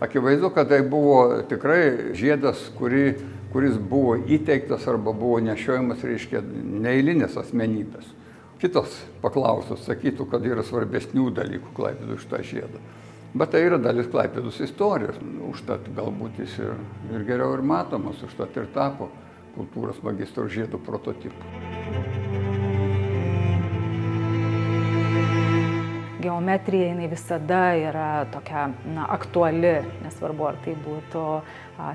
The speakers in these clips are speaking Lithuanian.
Akivaizdu, kad tai buvo tikrai žiedas, kuris buvo įteiktas arba buvo nešiojamas, reiškia, neeilinės asmenybės. Kitas paklausus sakytų, kad yra svarbesnių dalykų Klaipėdų iš tą žiedą. Bet tai yra dalis Klaipėdos istorijos, užtat galbūt jis ir geriau ir matomas, užtat ir tapo kultūros magistro žiedų prototipu. Geometrija jinai visada yra tokia aktuali, nesvarbu, ar tai būtų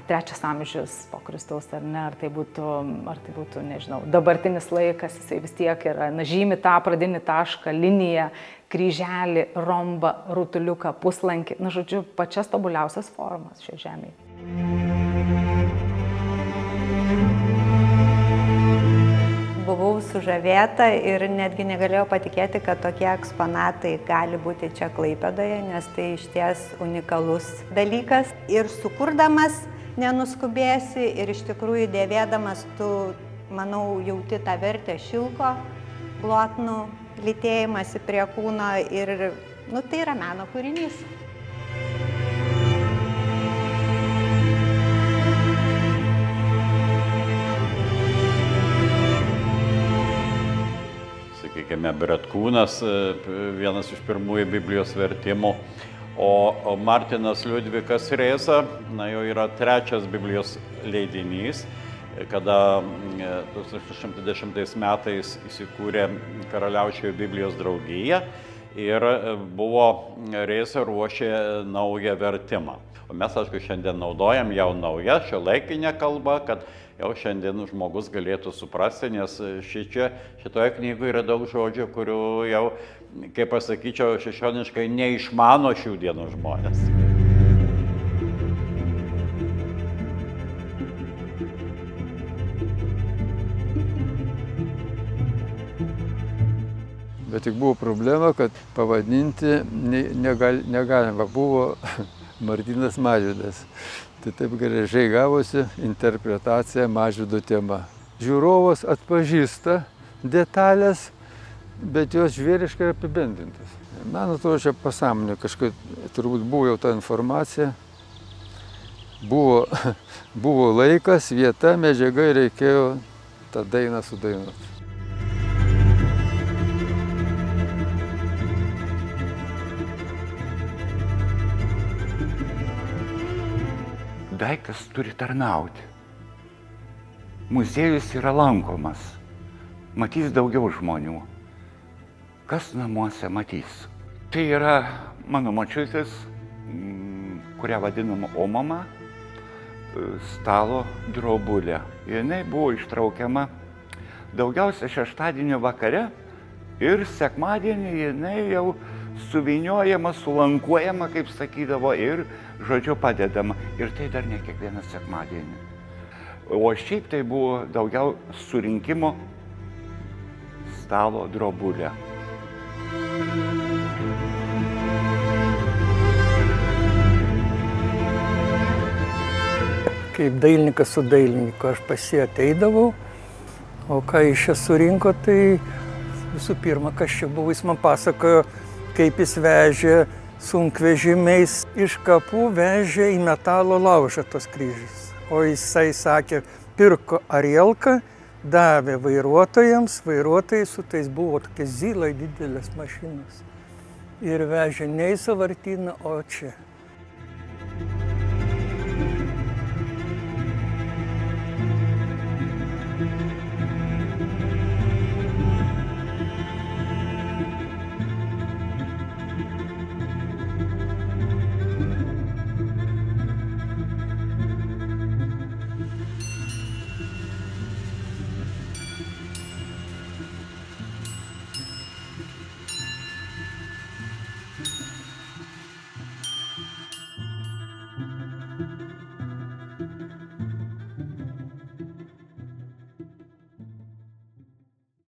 3 amžius po Kristaus ar ne, ar tai būtų, nežinau, dabartinis laikas, jisai vis tiek yra, žymi tą pradinį tašką, liniją, kryželį, rombą, rutuliuką, puslankį, žodžiu, pačias tobuliausias formas šioje žemėje. Buvau sužavėta ir netgi negalėjau patikėti, kad tokie eksponatai gali būti čia Klaipėdoje, nes tai išties unikalus dalykas. Ir sukurdamas nenuskubėsi ir iš tikrųjų dėvėdamas tu, manau, jauti tą vertę šilko, glotnų, lytėjimąsi prie kūno ir, tai yra meno kūrinys. Sakykime, Bretkūnas, vienas iš pirmųjų Biblijos vertimų, o Martinas Liudvikas Rėza, jau yra 3 Biblijos leidinys, kada 1810 metais įsikūrė Karaliaučiuje Biblijos draugija ir Rėza ruošė naują vertimą. O mes, aišku, šiandien naudojam jau naują šiuolaikinę kalbą, kad jau šiandien žmogus galėtų suprasti, nes šitoje knygoje yra daug žodžių, kurių jau, kaip pasakyčiau, šešioniškai neišmano šių dienų žmonės. Bet tik buvo problema, kad pavadinti negalima. Buvo Martynas Mažvydas. Tai taip gražiai gavosi interpretacija Mažvydo tema. Žiūrovas atpažįsta detalės, bet jos žvėriškai apibendrintas. Man atrodo, čia pasąmonė kažkaip turbūt buvo jau ta informacija. Buvo laikas, vieta, medžiaga ir reikėjo tą dainą sudainuoti. Daiktas turi tarnauti. Muziejus yra lankomas. Matys daugiau žmonių. Kas namuose matys? Tai yra mano močiutės, kurią vadinam omama, stalo drobulė. Jinai buvo ištraukiama daugiausia šeštadienio vakare ir sekmadienį jinai jau suvyniojama, sulankuojama, kaip sakydavo, ir žodžiu padedama. Ir tai dar ne kiekvieną sekmadienį. O šiaip tai buvo daugiau surinkimo stalo drobulė. Kaip dailininkas su dailininku aš pas jį ateidavau, o ką jis čia surinko, tai visų pirma, kas čia buvo, jis man pasakojo, kaip jis vežė sunkvežimiais iš kapų, vežė į metalo laužą tos kryžius. O jisai sakė, pirko arielką, davė vairuotojams, vairuotojai su tais buvo tokie zylai didelės mašinos. Ir vežė ne į Sąvartyną, o čia.